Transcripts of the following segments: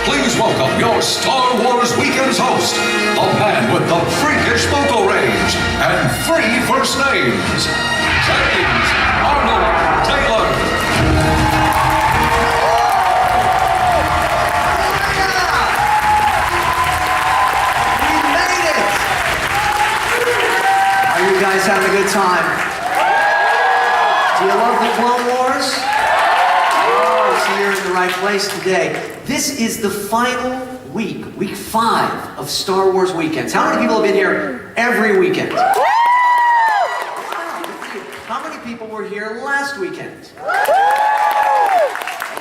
please welcome your Star Wars Weekend's host, the man with the freakish vocal range and 3 first names, James Arnold Taylor. We made it! Are you guys having a good time? Do you love the Clone Wars? Oh, so you're in the right place today. This is the final week 5 of Star Wars Weekends. How many people have been here every weekend? How many people were here last weekend?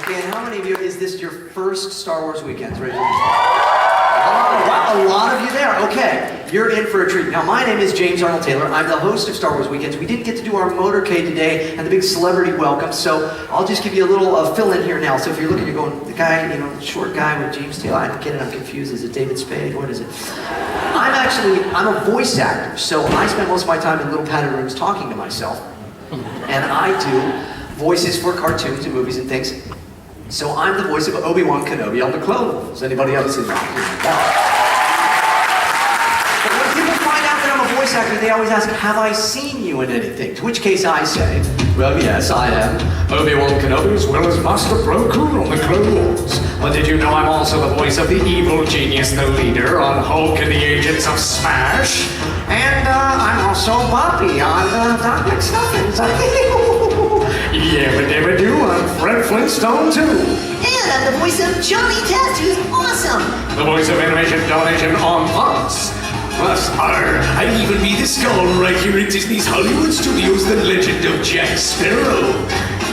Okay, and how many of you, is this your first Star Wars Weekends? Raise your hand. Oh, wow, a lot of you there. Okay, you're in for a treat. Now, my name is James Arnold Taylor. I'm the host of Star Wars Weekends. We didn't get to do our Motorcade today and the big celebrity welcome, so I'll just give you a little fill-in here now. So if you're looking, you're going, the guy, the short guy with James Taylor, I don't get it, I'm confused. Is it David Spade? What is it? I'm a voice actor, so I spend most of my time in little padded rooms talking to myself. And I do voices for cartoons and movies and things. So I'm the voice of Obi-Wan Kenobi on the Clone Wars. Anybody else in that? But when people find out that I'm a voice actor, they always ask, have I seen you in anything? To which case I say, well, yes, I am Obi-Wan Kenobi as well as Master Plo Koon on the Clone Wars. But did you know I'm also the voice of the evil genius, the leader, on Hulk and the Agents of Smash? And I'm also Bobby on Doc McStuffins. Yabba dabba do, I'm Fred Flintstone too. And I'm the voice of Johnny Test, who's awesome. The voice of animation donation on Fox. Plus, I'd even be the skull right here in Disney's Hollywood Studios, the legend of Jack Sparrow.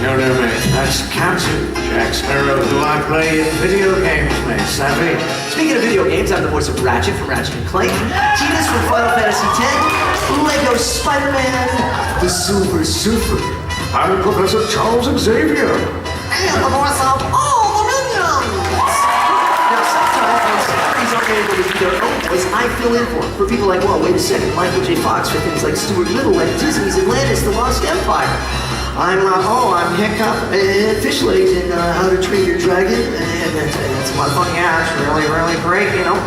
No, mate, that's Captain Jack Sparrow, who I play in video games, mate, savvy? Speaking of video games, I'm the voice of Ratchet from Ratchet & Clank, Tidus from Final Fantasy X, Lego Spider-Man, the Silver Surfer. I'm Professor Charles Xavier. And the voice of all the minions. Now, sometimes when celebrities aren't able to do their own voice, I fill in for people like, well, wait a second, Michael J. Fox for things like Stuart Little and Disney's Atlantis, The Lost Empire. I'm Hiccup, Fish Legs in How to Train Your Dragon, and it's my funny ass, really, really great, I'm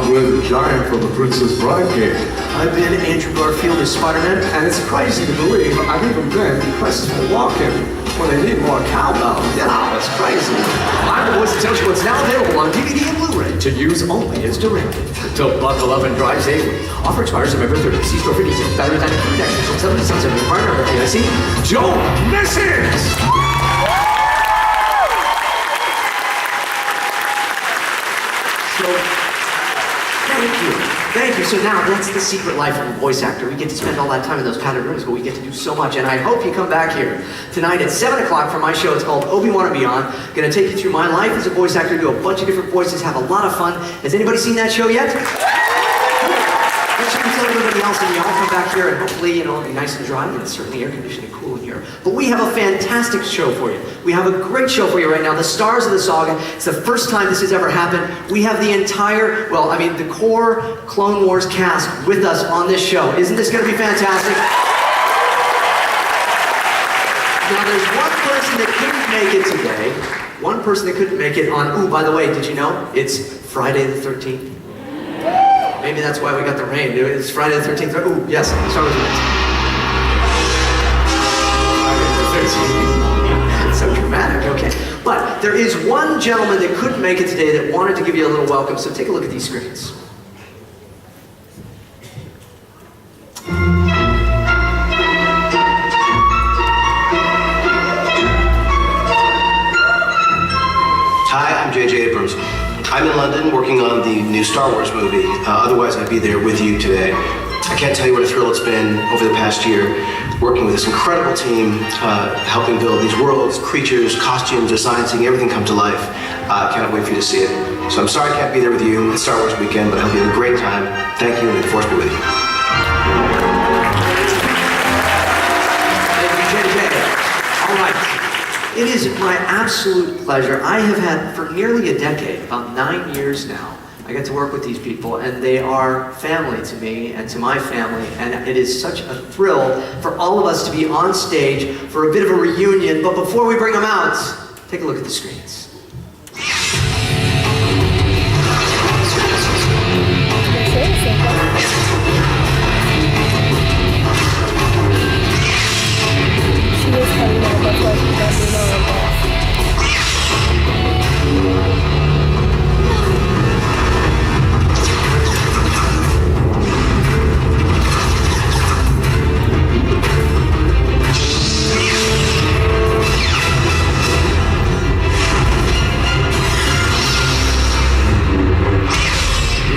Glenn the Giant from The Princess Bride game. I've been Andrew Garfield as Spider-Man, and it's crazy to believe I've even been Christopher Walken when they need more cowbell. Yeah, it's crazy. I'm the voice that tells you what's now available on DVD and Blu-ray to use only as directed. So buckle up and drive safely. Offer expires November 30th. See store for details. Battery time and protection from 7 to sunset. Partner of the IC. Don't miss it! Thank you. So now that's the secret life of a voice actor. We get to spend all that time in those padded rooms, but we get to do so much. And I hope you come back here tonight at 7 o'clock for my show. It's called Obi-Wan and Beyond. I'm going to take you through my life as a voice actor, do a bunch of different voices, have a lot of fun. Has anybody seen that show yet? Make sure you tell everybody else, and you all come back here, and hopefully, it'll be nice and dry, and it's certainly air conditioned and cool in here. But we have a fantastic show for you. We have a great show for you right now. The stars of the Saga. It's the first time this has ever happened. We have the entire, the core Clone Wars cast with us on this show. Isn't this going to be fantastic? Now, there's one person that couldn't make it today. One person that couldn't make it on, by the way, did you know? It's Friday the 13th. Maybe that's why we got the rain. It's Friday the 13th. Yes, Star Wars Friday the 13th. So dramatic, okay. But there is one gentleman that couldn't make it today that wanted to give you a little welcome, so take a look at these screens. Hi, I'm J.J. Abrams. I'm in London working on the new Star Wars movie. Otherwise, I'd be there with you today. I can't tell you what a thrill it's been over the past year working with this incredible team, helping build these worlds, creatures, costumes, designs, seeing everything come to life. I cannot wait for you to see it. So I'm sorry I can't be there with you at Star Wars Weekend, but I hope you have a great time. Thank you, and may the Force be with you. Thank you, JJ. All right. It is my absolute pleasure. I have had for nearly a decade, about 9 years now, I get to work with these people, and they are family to me and to my family, and it is such a thrill for all of us to be on stage for a bit of a reunion. But before we bring them out, take a look at the screens.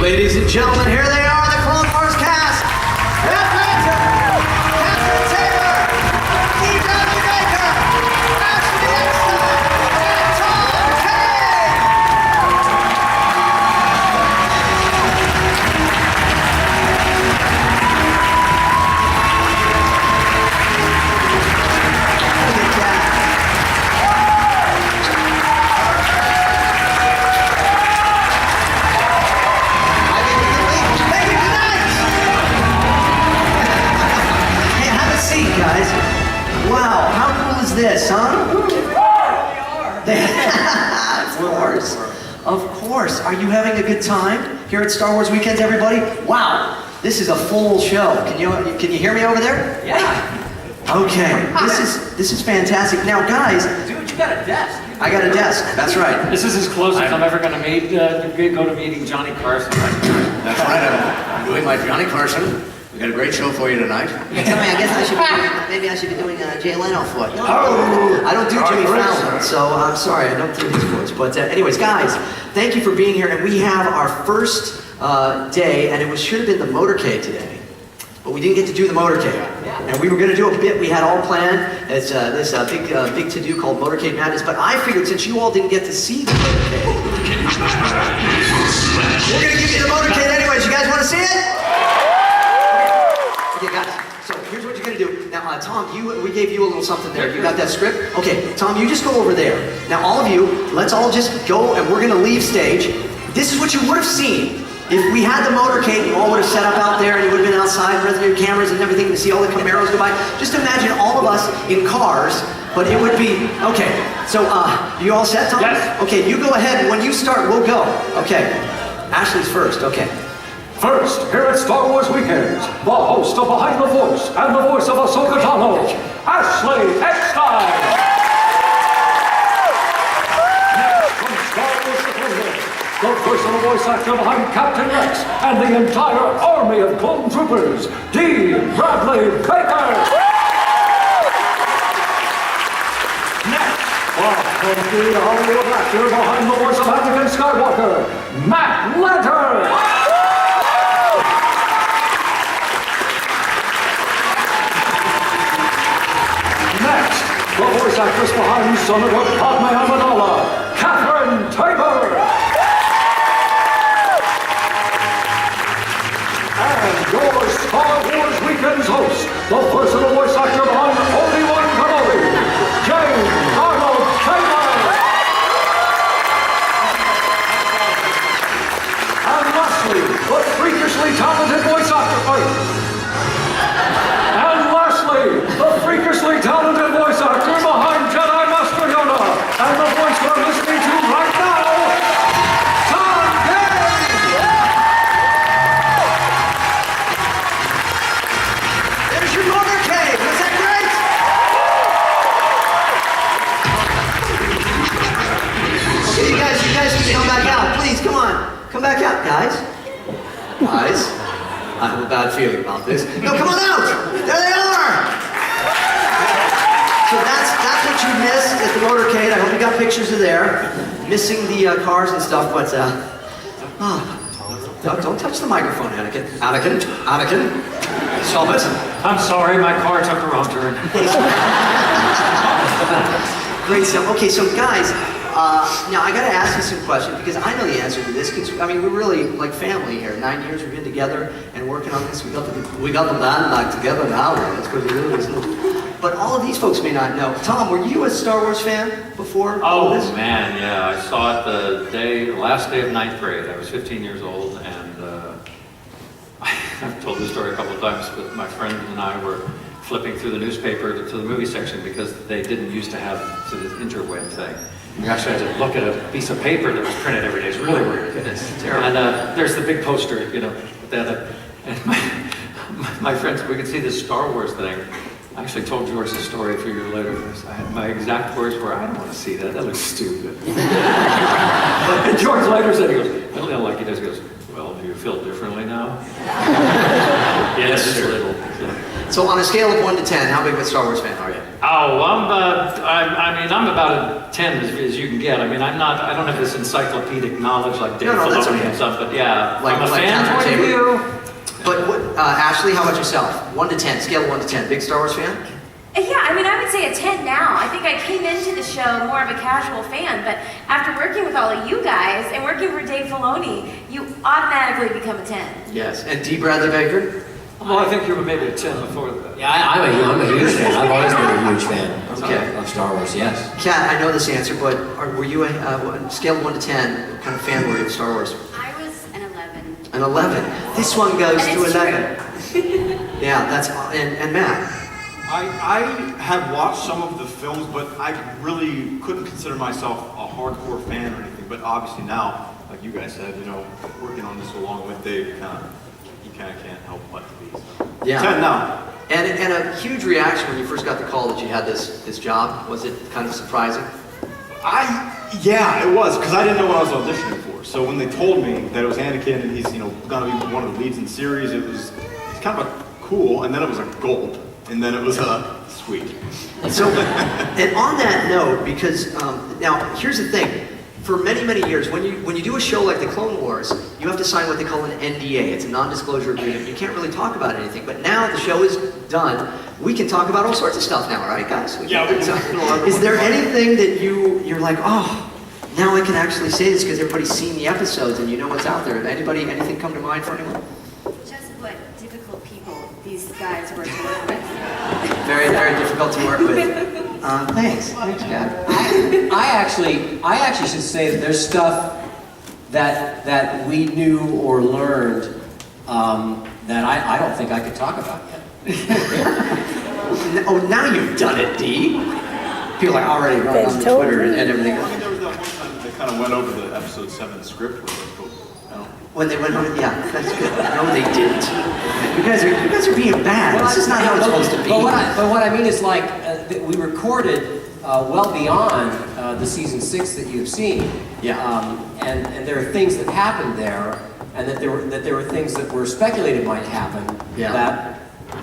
Ladies and gentlemen, here they are, the Clone Wars cast. Lanter, Catherine Taylor, D.W. Baker, Ashley Eckstein, and Tom Kane. Look at that. Guys, wow, how cool is this, huh? Of course. Are you having a good time here at Star Wars Weekends, everybody? Wow, this is a full show. Can you hear me over there? Yeah. Okay, this is fantastic. Now, guys, Dude, you got a desk. I got a desk. That's right. This is as close as I'm ever going to go to meeting Johnny Carson. That's right, I'm doing my Johnny Carson. We got a great show for you tonight. You tell me, I guess maybe I should be doing Jay Leno for it. I don't do Jimmy Fallon, so I'm sorry, I don't do his voice. But anyways, guys, thank you for being here. And we have our first day, and it should have been the Motorcade today. But we didn't get to do the Motorcade. And we were going to do a bit we had all planned. It's this big to-do called Motorcade Madness. But I figured since you all didn't get to see the Motorcade, we're going to give you the Motorcade anyways. You guys want to see it? Okay, guys, so here's what you're gonna do. Now, Tom, we gave you a little something there. You got that script? Okay, Tom, you just go over there. Now, all of you, let's all just go and we're gonna leave stage. This is what you would have seen if we had the Motorcade. You all would have set up out there and you would have been outside with your cameras and everything to see all the Camaros go by. Just imagine all of us in cars, but it would be, okay. So, you all set, Tom? Yes. Okay, you go ahead. When you start, we'll go. Okay, Ashley's first, okay. First, here at Star Wars Weekends, the host of Behind the Voice and the voice of Ahsoka Tano, Ashley Eckstein. Next from Star Wars Weekends, the personal voice actor behind Captain Rex and the entire army of clone troopers, D. Bradley Baker. Next, the Hollywood actor behind the voice of Anakin Skywalker, Matt Lanter. The voice actress behind Senator Padme Amidala, Catherine Taylor. And your Star Wars Weekends host, the personal voice actor behind Obi-Wan Kenobi, Arnold. And lastly, the freakishly talented voice actor. The freakishly talented voice actor behind Jedi Master Yoda, and the voice we're listening to right now, Tom Kane! There's your Motorcade! Was that great? Okay, you guys can come back out. Please, come on. Come back out, guys. Guys, I have a bad feeling about this. No, come on out! There they are! So that's what you missed at the Motorcade. I hope you got pictures of there. Missing the cars and stuff, but don't touch the microphone, Anakin. Stop it. I'm sorry, my car took a wrong turn. Great stuff. Okay, so guys, now I gotta ask you some questions because I know the answer to this. Because I mean, we're really like family here. 9 years we've been together and working on this. We got the band back together now. That's because we really listen. But all of these folks may not know. Tom, were you a Star Wars fan before all this? Oh man, yeah. I saw it the last day of 9th grade. I was 15 years old, and I've told this story a couple of times, but my friend and I were flipping through the newspaper to the movie section because they didn't used to have this interweb thing. You actually had to look at a piece of paper that was printed every day. It's really weird. It's terrible. And there's the big poster, and my friends, we could see this Star Wars thing. I actually told George the story a few years later. My exact words were, I don't want to see that. That looks stupid. And George later said, he goes, I don't like it. He goes, well, do you feel differently now? Yes, a little. So on a scale of 1 to 10, how big of a Star Wars fan are you? Oh, I'm about a 10 as you can get. I mean, I don't have this encyclopedic knowledge like Dave that's Filoni okay. and stuff, but yeah, Like from a fan Catherine point of Taylor? view. But what, Ashley, how about yourself? 1 to 10, scale of 1 to 10. Big Star Wars fan? Yeah, I mean, I would say a 10 now. I think I came into the show more of a casual fan, but after working with all of you guys and working for Dave Filoni, you automatically become a 10. Yes. And D. Bradley Baker? Well, I think you were maybe a 10 before that. Yeah, I'm a huge fan. I've always been a huge fan Okay. of Star Wars, yes. Kat, I know this answer, but were you a scale of 1 to 10? What kind of fan were you of Star Wars? I was an 11. An 11. This one goes And to it's 11. Yeah, that's and Matt. I have watched some of the films, but I really couldn't consider myself a hardcore fan or anything. But obviously now, like you guys said, working on this along with Dave, you kind of can't help but to be. So. Yeah. 10 now. And a huge reaction when you first got the call that you had this job. Was it kind of surprising? Yeah, it was, because I didn't know what I was auditioning for. So when they told me that it was Anakin and he's, gonna be one of the leads in the series, it's kind of a cool, and then it was a gulp, and then it was a sweet. So, and on that note, because now here's the thing. For many, many years, when you do a show like the Clone Wars, you have to sign what they call an NDA. It's a non-disclosure agreement. You can't really talk about anything. But now the show is done, we can talk about all sorts of stuff now, right, guys? We can talk. Is there anything that you're like, oh, now I can actually say this because everybody's seen the episodes and you know what's out there? Anything come to mind for anyone? Just what difficult people these guys were to work with. Very, very difficult to work with. Thanks, Kat. I actually should say that there's stuff that we knew or learned that I don't think I could talk about yet. Oh, now you've done it, Dee. People are already running on Twitter and everything. I mean, there was that one time they kind of went over the episode 7 script with it, but When they went over, yeah, that's good. No, they didn't. You guys are being bad. This is not how it's supposed to be. But what I mean is like we recorded well beyond the season 6 that you've seen. Yeah. And there are things that happened there, and that there were things that were speculated might happen. Yeah.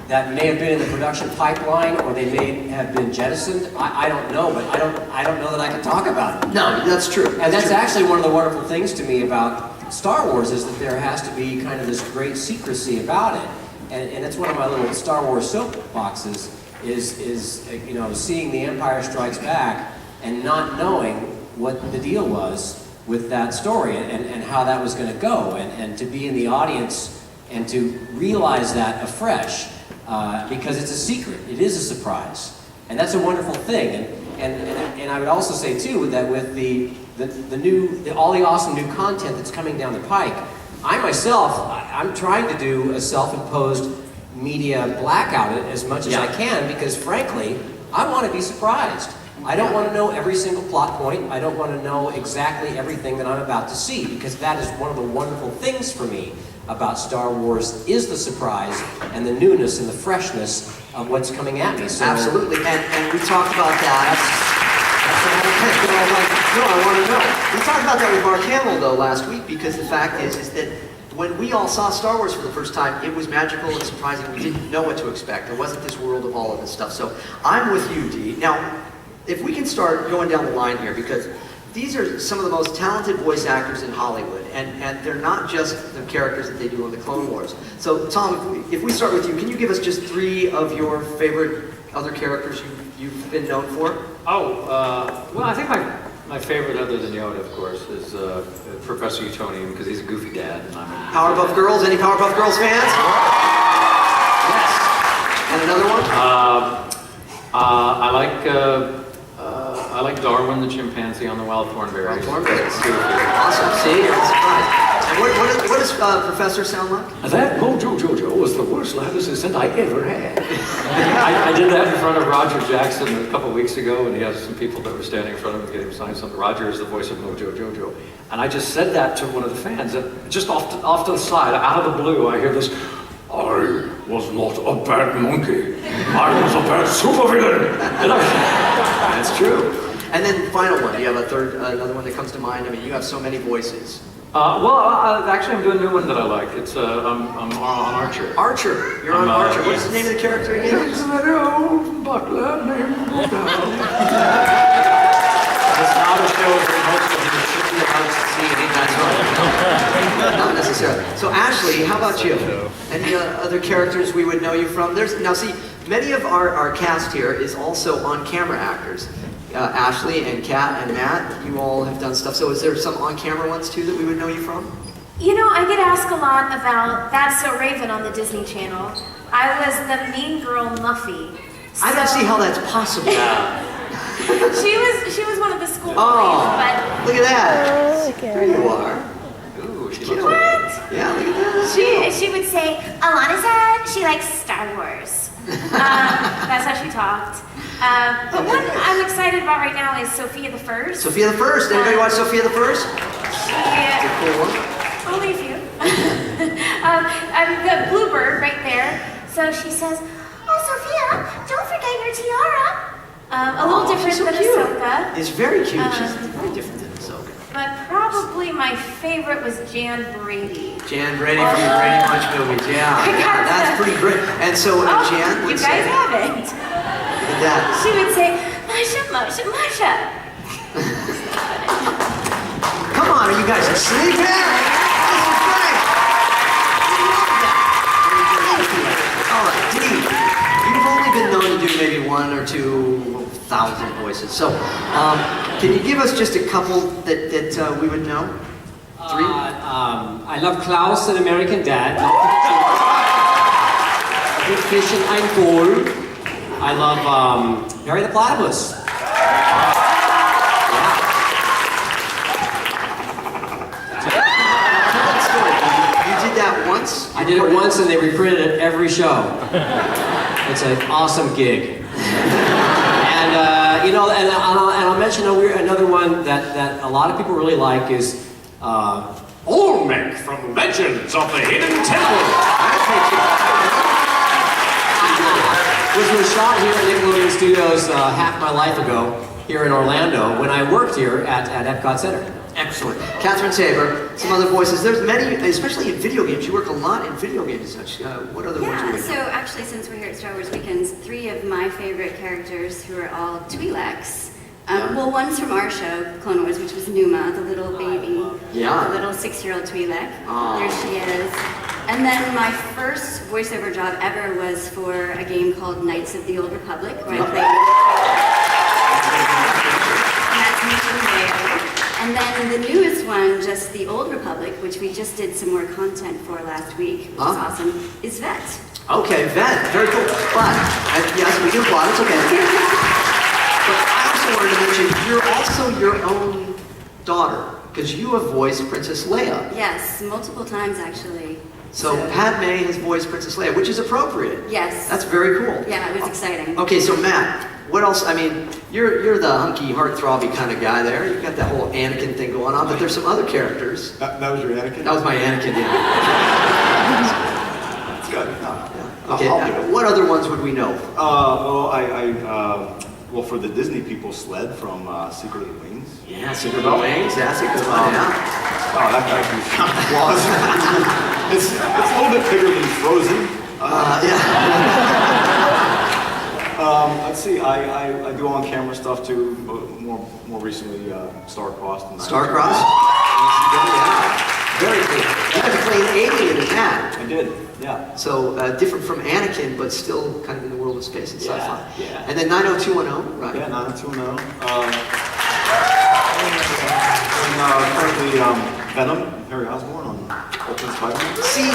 That may have been in the production pipeline, or they may have been jettisoned. I don't know, but I don't know that I can talk about it. No, that's true. And that's actually one of the wonderful things to me about Star Wars is that there has to be kind of this great secrecy about it. And that's one of my little Star Wars soapboxes is seeing The Empire Strikes Back and not knowing what the deal was with that story and how that was going to go, and to be in the audience and to realize that afresh because it's a secret. It is a surprise. And that's a wonderful thing. And I would also say too that with all the awesome new content that's coming down the pike, I'm trying to do a self-imposed media blackout as much as I can because frankly, I want to be surprised. I don't want to know every single plot point. I don't want to know exactly everything that I'm about to see because that is one of the wonderful things for me about Star Wars is the surprise and the newness and the freshness of what's coming at me. So, absolutely, and we talked about that. No, I want to know. We talked about that with Mark Hamill though last week because the fact is that when we all saw Star Wars for the first time, it was magical and surprising. We didn't know what to expect. There wasn't this world of all of this stuff. So I'm with you, Dee. Now, if we can start going down the line here, because these are some of the most talented voice actors in Hollywood, and they're not just the characters that they do on the Clone Wars. So, Tom, if we start with you, can you give us just 3 of your favorite other characters you've been known for? Well, I think my favorite, other than Yoda, of course, is Professor Utonium, because he's a goofy dad. And Powerpuff Girls? Any Powerpuff Girls fans? Yes. And another one? I like Darwin, the chimpanzee on the wild thornberries. Thornberries. Awesome. See, you're surprised. And what does Professor sound like? That Mojo Jojo was the worst lab assistant I ever had. I did that in front of Roger Jackson a couple weeks ago, and he has some people that were standing in front of him to get him signed something. Roger is the voice of Mojo Jojo. And I just said that to one of the fans, and just off to the side, out of the blue, I hear this, "I was not a bad monkey. I was a bad supervillain." That's true. And then final one, do you have another one that comes to mind? I mean, you have so many voices. Actually, I'm doing a new one that I like. It's I'm on Archer. Archer. You're on Archer. What's the name of the character again? It's a very old butler named It's not a show where most of you should be allowed to see anytime. Not necessarily. So Ashley, how about you? Any other characters we would know you from? Now see, many of our cast here is also on-camera actors. Ashley and Kat and Matt, you all have done stuff. So is there some on-camera ones too that we would know you from? You know, I get asked a lot about That's So Raven on the Disney Channel. I was the mean girl Muffy. I don't see how that's possible. She was one of the school Oh, bullies, but look at that. There you are. Ooh, she Cute. looks Yeah, look at that. she would say, Alana said she likes Star Wars. That's how she talked. But one I'm excited about right now is Sophia the First. Sophia the First. Anybody watch Sophia the First? Yeah. Cool one. Only a few. The bluebird right there. So she says, "Oh, Sophia, don't forget your tiara." A little different she's so than cute. Ahsoka. It's very cute. She's very different than Ahsoka. But probably my favorite was Jan Brady. Jan Brady from the Brady Bunch movies. Yeah, that's pretty great. And so Jan You would guys say, haven't. look at that. She would say, Masha, Masha, Masha. Come on, are you guys asleep here? This is great. All right, Dee, you've only been known to do maybe 1 or 2,000 voices. So, can you give us just a couple that we would know? 3? I love Klaus, an American Dad. Good Fish and Ein Goal. I love Harry the Platypus. You did that once? I did it once and they reprinted it every show. It's an awesome gig. And I'll mention another one that a lot of people really like is Olmec from Legends of the Hidden Temple. Which was shot here at Nickelodeon Studios half my life ago here in Orlando when I worked here at Epcot Center. Excellent. Catherine Saber, some other voices. There's many, especially in video games. You work a lot in video games and such. What other ones Yeah, would so actually since we're here at Star Wars Weekends, 3 of my favorite characters who are all Twi'leks. Well, one's from our show, Clone Wars, which was Numa, the little baby. Yeah. The little 6-year-old Twi'lek. Aw. There she is. And then my first voiceover job ever was for a game called Knights of the Old Republic, where I played and then the newest one, just the Old Republic, which we just did some more content for last week, which is awesome, is Vet. Okay, Vet, very cool. But, yes, we can applaud, it's okay. But I also wanted to mention, you're also your own daughter, because you have voiced Princess Leia. Yes, multiple times actually. So Padme has voiced Princess Leia, which is appropriate. Yes. That's very cool. Yeah, it was exciting. Okay, so Matt, what else? I mean, you're the hunky, heartthrobby kind of guy there. You've got that whole Anakin thing going on, but there's some other characters. That was your Anakin? That was my Anakin, yeah. That's good. Okay, I'll do it. what other ones would we know? Well, for the Disney people, Sled from Secret of the Wings. Yeah, Secret of the Wings, that's a good one, yeah. Oh, that guy can count flaws. It's a little bit bigger than Frozen. Let's see, I do on-camera stuff too, more recently, Star-Crossed. Star-Crossed? Yeah. Very cool. You got to play an alien in that. I did, yeah. So, different from Anakin, but still kind of in the world of space and sci-fi. Yeah. And then 90210, right? Yeah, 90210. Currently, Venom, Harry Osborn on Ultimate Spider-Man. See,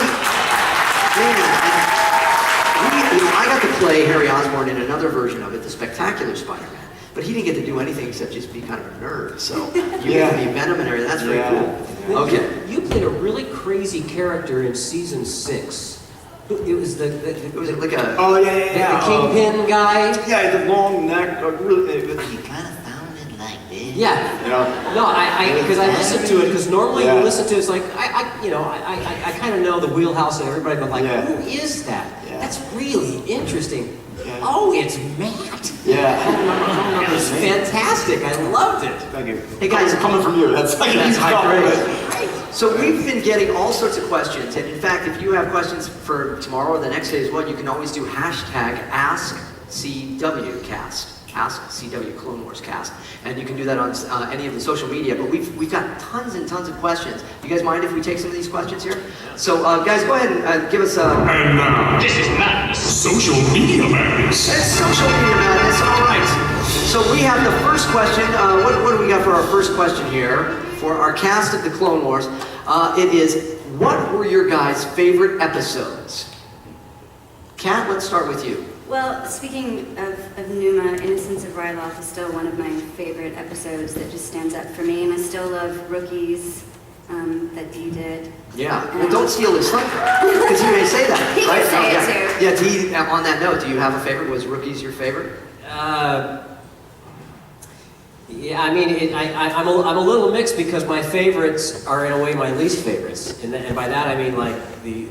I got to play Harry Osborn in another version of it, the Spectacular Spider-Man. But he didn't get to do anything except just be kind of a nerd. So you get to be Venom and everything. That's very cool. Okay. You played a really crazy character in season 6. It was It was like a... Oh, yeah. The Kingpin guy. Yeah, the long neck. Really, He kind of sounded like this. Yeah. yeah. No, because I listened to it, because normally you listen to it, it's like, I kind of know the wheelhouse of everybody, but like, who is that? Yeah. That's really interesting. Yeah. Oh, it's Matt. Yeah. It was fantastic. I loved it. Thank you. Hey guys, coming from you, that's like That's high praise. So we've been getting all sorts of questions, and in fact, if you have questions for tomorrow or the next day as well, you can always do hashtag AskCWCast. Ask CW Clone Wars Cast, and you can do that on any of the social media. But we've got tons and tons of questions. You guys mind if we take some of these questions here? So guys, go ahead and give us a. And now, this is madness. Social media madness. It's social media madness. All right. So we have the first question. What do we got for our first question here for our cast of the Clone Wars? It is, what were your guys' favorite episodes? Kat, let's start with you. Well, speaking of Numa, Innocence of Ryloth is still one of my favorite episodes that just stands up for me, and I still love Rookies that Dee did. Yeah, well, don't steal his thunder, because he may say that, He right? can say it too. Yeah, Dee, on that note, do you have a favorite? Was Rookies your favorite? Yeah, I mean, I'm a little mixed because my favorites are in a way my least favorites, and by that I mean like the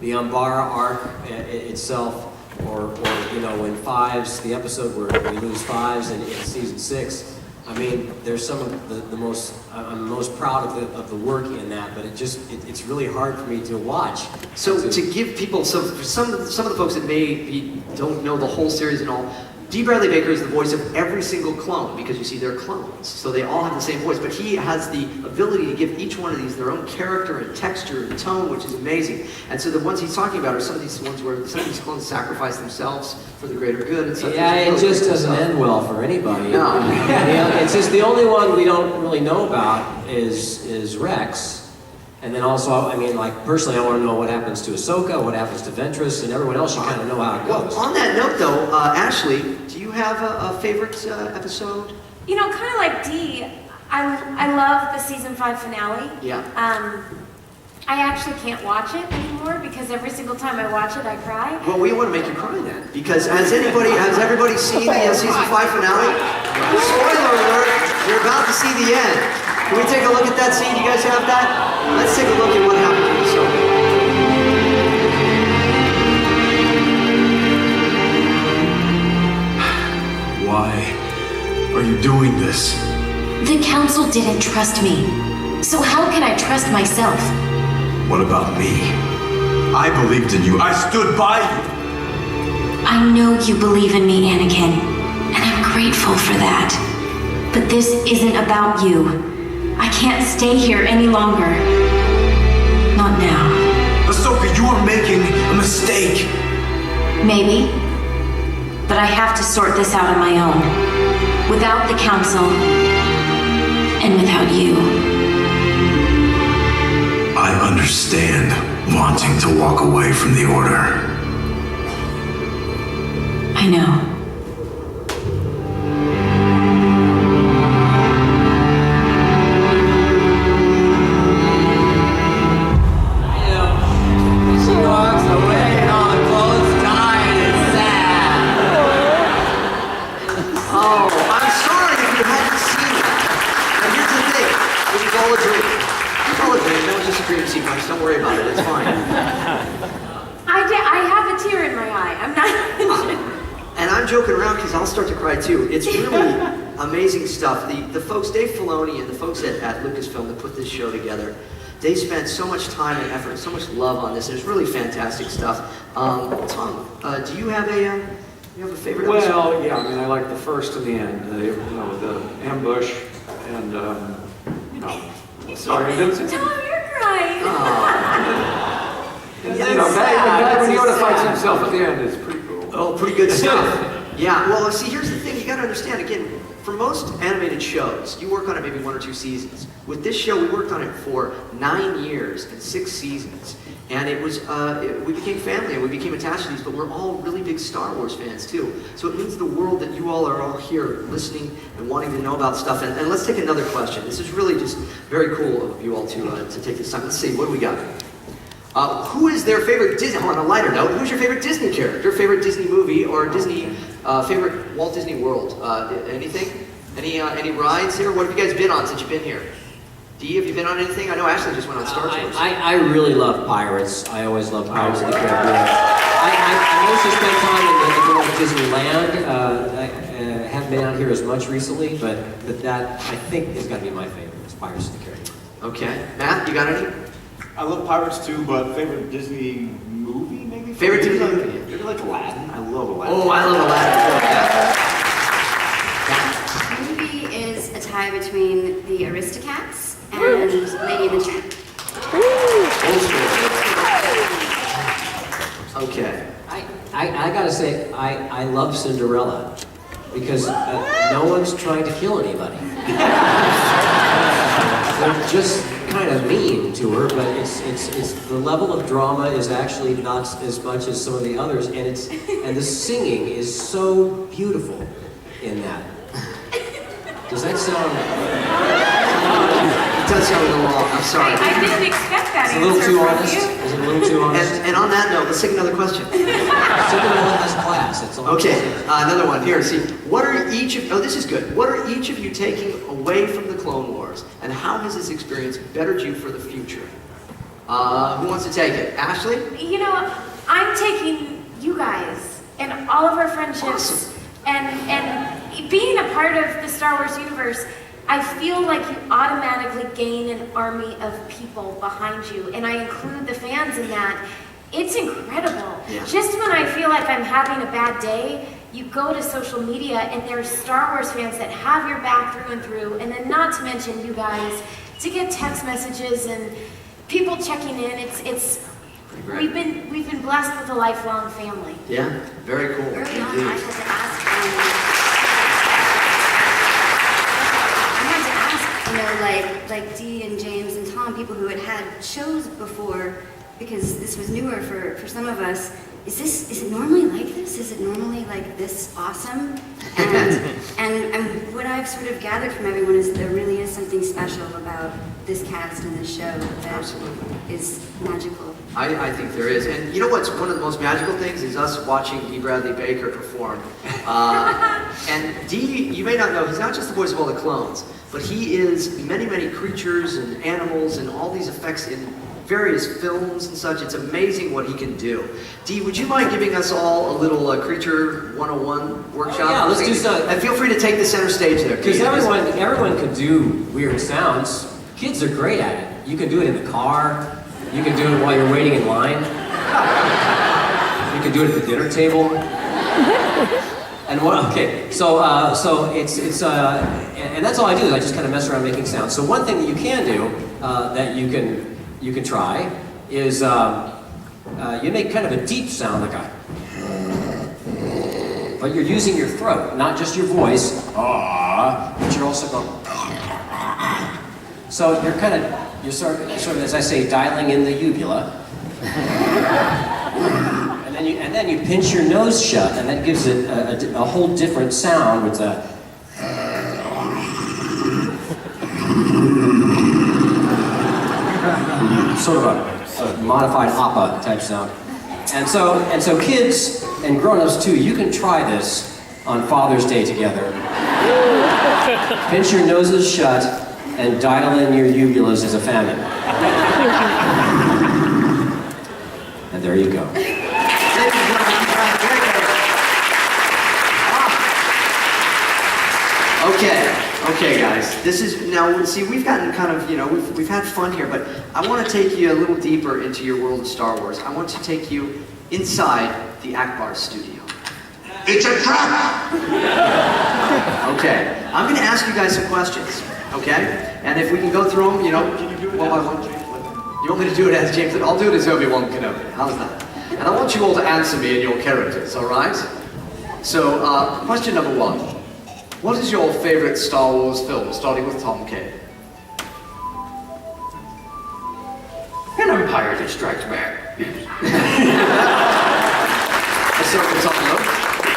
Umbara arc itself, or you know, when Fives, the episode where we lose Fives in season 6. I mean, there's some of the most, I'm most proud of the work in that, but it's really hard for me to watch. So to give people, so for some of the folks that don't know the whole series and all, Dee Bradley Baker is the voice of every single clone, because you see they're clones, so they all have the same voice, but he has the ability to give each one of these their own character and texture and tone, which is amazing. And so the ones he's talking about are some of these ones where some of these clones sacrifice themselves for the greater good and stuff. Yeah, it just doesn't end well for anybody. No. It's just the only one we don't really know about is Rex. And then also, I mean, like, personally, I want to know what happens to Ahsoka, what happens to Ventress, and everyone else, you kind of know how it goes. Well, on that note, though, Ashley, do you have a favorite episode? You know, kind of like Dee, I love the season 5 finale. Yeah. I actually can't watch it anymore because every single time I watch it, I cry. Well, we want to make you cry then, because has everybody seen the season 5 finale? Spoiler alert, you're about to see the end. Can we take a look at that scene? You guys have that? Let's take a look at what happened to Ahsoka. Why are you doing this? The council didn't trust me. So how can I trust myself? What about me? I believed in you. I stood by you. I know you believe in me, Anakin, and I'm grateful for that. But this isn't about you. I can't stay here any longer. Not now. Ahsoka, you are making a mistake. Maybe. But I have to sort this out on my own. Without the council. And without you. I understand wanting to walk away from the Order. I know. Don't worry about it, it's fine. I have a tear in my eye. I'm not. And I'm joking around because I'll start to cry too. It's really amazing stuff. The folks, Dave Filoni and the folks at Lucasfilm that put this show together, they spent so much time and effort and so much love on this. It's really fantastic stuff. Tom, do you have a favorite episode? Well, yeah, I mean, I like the first and the end. The ambush and, sorry, Vincent. Tom, you're crying. When Yoda fights himself at the end, it's pretty cool. Oh, pretty good stuff. Yeah, well, see, here's the thing. You got to understand, again, for most animated shows, you work on it maybe 1 or 2 seasons. With this show, we worked on it for 9 years and 6 seasons. And it was, we became family and we became attached to these, but we're all really big Star Wars fans too. So it means the world that you all are all here listening and wanting to know about stuff. And let's take another question. This is really just very cool of you all to take this time. Let's see, what do we got? Who is their favorite Disney, on a lighter note, who's your favorite Disney character, favorite Disney movie, or Disney, favorite Walt Disney World? Anything? Any rides here? What have you guys been on since you've been here? Dee, have you been on anything? I know Ashley just went on Star Tours. I really love Pirates. I always love Pirates of the Caribbean. I mostly spend time in Disneyland. I haven't been out here as much recently, but that, I think, is going to be my favorite. It's Pirates of the Caribbean. Okay. Matt, you got any? I love pirates too, but favorite Disney movie maybe? Favorite Disney movie? Maybe like Aladdin. I love Aladdin. Oh, I love Aladdin. The movie is a tie between the Aristocats and Lady and the Tramp. Okay. I gotta say, I love Cinderella because no one's trying to kill anybody. They're just kind of mean to her, but it's the level of drama is actually not as much as some of the others, and the singing is so beautiful in that. Does that sound? It does sound a little off. I'm sorry. I didn't expect that It's a little answer too from honest. you. Is it a little too honest? And on that note, let's take another question. Cinderella has class. That's all. Okay, another one. Here, see. What are each of... Oh, this is good. What are each of you taking away from the Clone Wars? And how has this experience bettered you for the future? Who wants to take it? Ashley? You know, I'm taking you guys and all of our friendships and being a part of the Star Wars universe. I feel like you automatically gain an army of people behind you, and I include the fans in that. It's incredible. Yeah. Just when I feel like I'm having a bad day, you go to social media and there's Star Wars fans that have your back through and through, and then not to mention you guys, to get text messages and people checking in. It's we've been blessed with a lifelong family. Yeah, very cool. Early on, Indeed. I had to ask, you know, like Dee and James and Tom, people who had shows before, because this was newer for some of us. Is it normally like this? Is it normally like this awesome? And what I've sort of gathered from everyone is there really is something special about this cast and this show that is magical. I think there is. And you know what's one of the most magical things is us watching Dee Bradley Baker perform. And Dee, you may not know, he's not just the voice of all the clones, but he is many, many creatures and animals and all these effects in various films and such. It's amazing what he can do. Dee, would you mind giving us all a little Creature 101 workshop? Oh, yeah, let's do so. And feel free to take the center stage there. Because everyone can do weird sounds. Kids are great at it. You can do it in the car. You can do it while you're waiting in line. You can do it at the dinner table. And and that's all I do is I just kind of mess around making sounds. So one thing that you can do that you can try is you make kind of a deep sound like but you're using your throat, not just your voice. But you're also going. So you're sort of, as I say, dialing in the uvula. And then you pinch your nose shut, and that gives it a whole different sound with a. Sort of a modified opera type sound. And so kids and grown-ups too, you can try this on Father's Day together. Pinch your noses shut and dial in your uvulas as a family. And there you go. Okay, guys. This is now. See, we've gotten kind of, we've had fun here, but I want to take you a little deeper into your world of Star Wars. I want to take you inside the Akbar studio. It's a trap! Okay, I'm going to ask you guys some questions. Okay, and if we can go through them, can you do it one by one? You want me to do it as James? I'll do it as Obi-Wan Kenobi. How's that? And I want you all to answer me in your characters. All right? So, question number one. What is your favorite Star Wars film, starting with Tom Kane? An Empire That Strikes Back.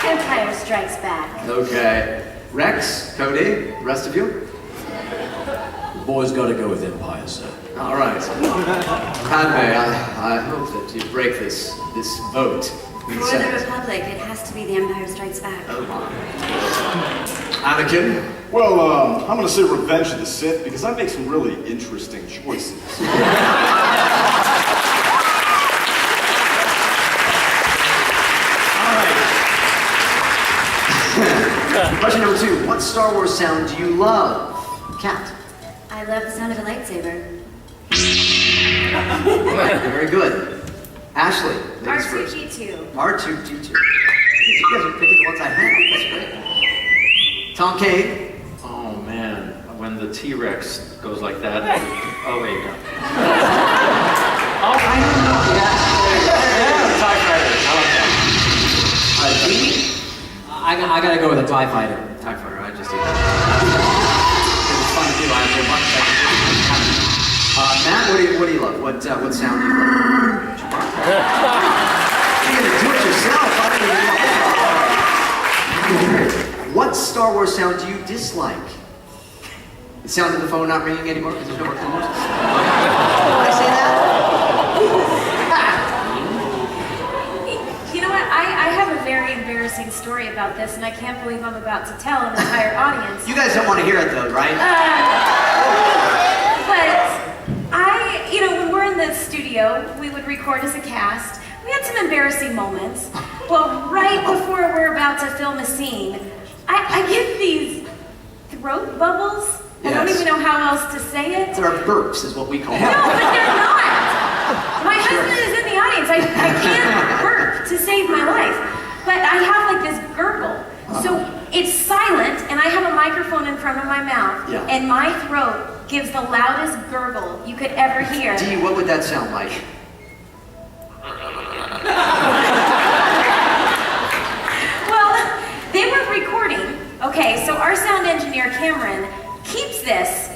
Empire Strikes Back. Okay. Rex, Cody, the rest of you? The boys got to go with Empire, sir. All right. Padme, I hope that you break this vote. For the Republic, it has to be The Empire Strikes Back. Oh my. Anakin? Well, I'm going to say Revenge of the Sith because I make some really interesting choices. Question number two. What Star Wars sound do you love? Kat? I love the sound of a lightsaber. Very good. Ashley, ladies first. R2-D2. R2-D2. You guys are picking the ones I have. That's great. Tom Kane. Oh man, when the T-Rex goes like that. Oh wait, no. Oh, I don't know. Yeah, TIE Fighter. I like that. D. I gotta go with a TIE Fighter. TIE Fighter, I just did that. It's fun to do. I have much Matt, what do you love? What sound do you love? You're gonna do it yourself. I don't even know. What Star Wars sound do you dislike? The sound of the phone not ringing anymore because there's no more clothes. Did I say that? You know what? I have a very embarrassing story about this, and I can't believe I'm about to tell an entire audience. You guys don't want to hear it though, right? But when we're in the studio, we would record as a cast. We had some embarrassing moments. Well, right before we're about to film a scene, I get these throat bubbles. I don't even know how else to say it. They're burps is what we call them. No, but they're not. My husband is in the audience. I can't burp to save my life. But I have like this gurgle. So it's silent, and I have a microphone in front of my mouth, and my throat gives the loudest gurgle you could ever hear. Dee, what would that sound like? Well, they were recording. Okay, so our sound engineer, Cameron, keeps this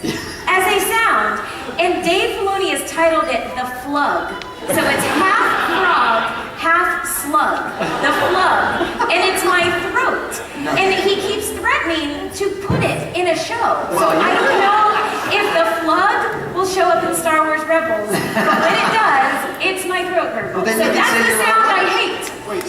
as a sound, and Dave Filoni has titled it The Flug. So it's half frog, half slug. The Flug. And it's my throat. And he keeps threatening to put it in a show. So I don't know if the Flug will show up in Star Wars Rebels, but when it does, it's my throat gurgle. So that's the sound I hate. Wait,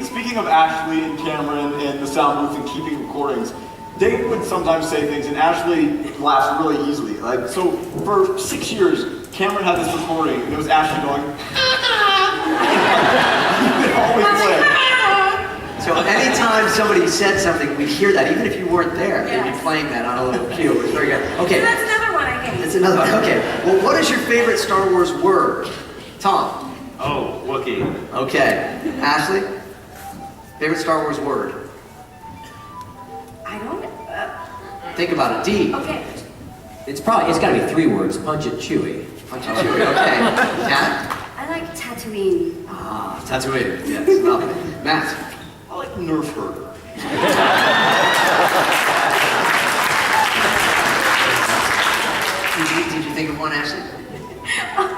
speaking of Ashley and Cameron and the sound booth and keeping recordings, Dave would sometimes say things and Ashley laughs really easily. Like, so for 6 years, Cameron had this recording and it was Ashley going, he would always play. So anytime somebody said something, we'd hear that. Even if you weren't there, they'd be playing that on a little cue. It was very good. Okay. So that's another one I hate. That's another one. Okay. Well, what is your favorite Star Wars word? Tom. Oh, Wookiee. Okay. Ashley? Favorite Star Wars word? I don't. Think about it. D. Okay. It's gotta be 3 words. Punch it, chewy. Punch it, chewy. Okay. Kat? I like Tatooine. Ah, Tatooine. Yes, lovely. Matt? I like Nerf Herder. Did you think of one, Ashley? All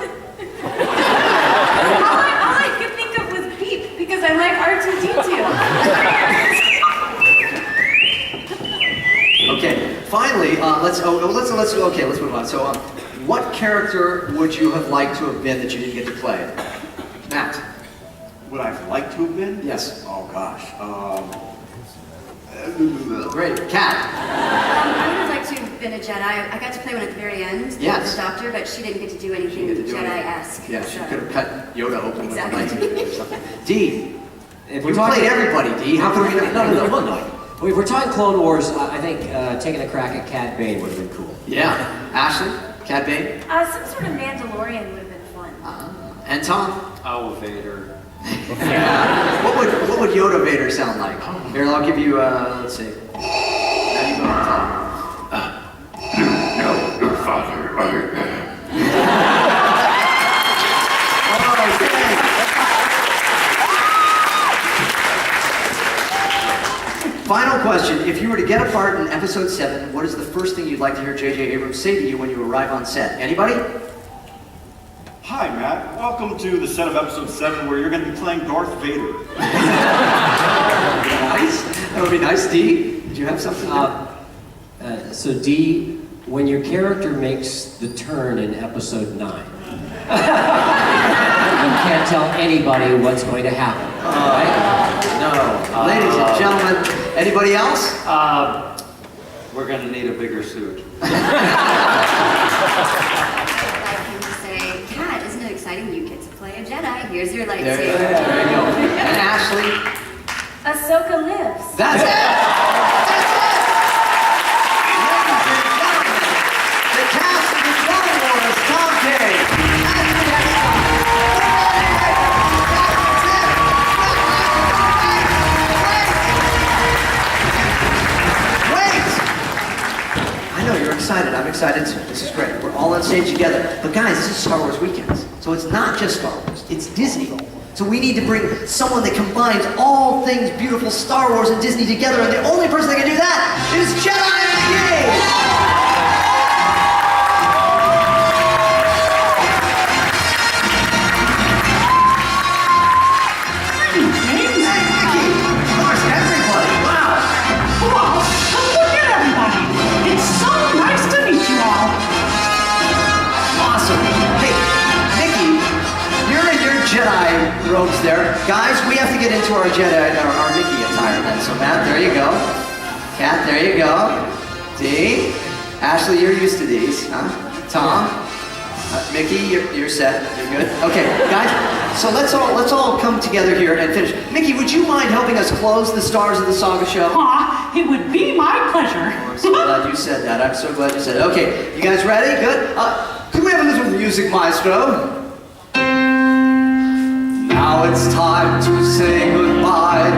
I could think of was Beep, because I like R2-D2. Okay, finally, let's move on. So, what character would you have liked to have been that you didn't get to play? Matt? Would I have liked to have been? Yes. Oh gosh. Great. Kat? I would have liked to have been a Jedi. I got to play one at the very end. Yes. The doctor, but she didn't get to do anything Jedi-esque. Yeah, she so. could have cut Yoda open Exactly. with a lightsaber or something. D. If You played everybody, D. How can we not? No. Well, if we're talking Clone Wars, I think taking a crack at Cad Bane would have been cool. Yeah. Ashley? Cad Bane? Some sort of Mandalorian would have been fun. And Tom? Oh, Vader. Yeah. What would Yoda Vader sound like? Here, I'll give you, let's see. There you go, Tom. No, your father, I am. Final question. If you were to get a part in Episode 7, what is the first thing you'd like to hear J.J. Abrams say to you when you arrive on set? Anybody? Hi, Matt. Welcome to the set of Episode 7 where you're going to be playing Darth Vader. Nice. That would be nice. D, did you have something? So D, when your character makes the turn in Episode 9, you can't tell anybody what's going to happen. Right? No. Ladies and gentlemen, anybody else? We're going to need a bigger suit. I'd like him to say, Kat, isn't it exciting? You get to play a Jedi. Here's your lightsaber. There you go. And Ashley? Ahsoka lives. That's it! Ladies and gentlemen, the cast excited too. This is great. We're all on stage together. But guys, this is Star Wars Weekends. So it's not just Star Wars, it's Disney. So we need to bring someone that combines all things beautiful Star Wars and Disney together, and the only person that can do that is Jedi Mickey! Jedi robes there. Guys, we have to get into our Jedi, our Mickey attire then. So Matt, there you go. Kat, there you go. Dee, Ashley, you're used to these, huh? Tom, Mickey, you're set. You're good. Okay, guys. So let's all come together here and finish. Mickey, would you mind helping us close the Stars of the Saga show? It would be my pleasure. I'm so glad you said that. I'm so glad you said it. Okay, you guys ready? Good. Can we have a little music, maestro? Now it's time to say goodbye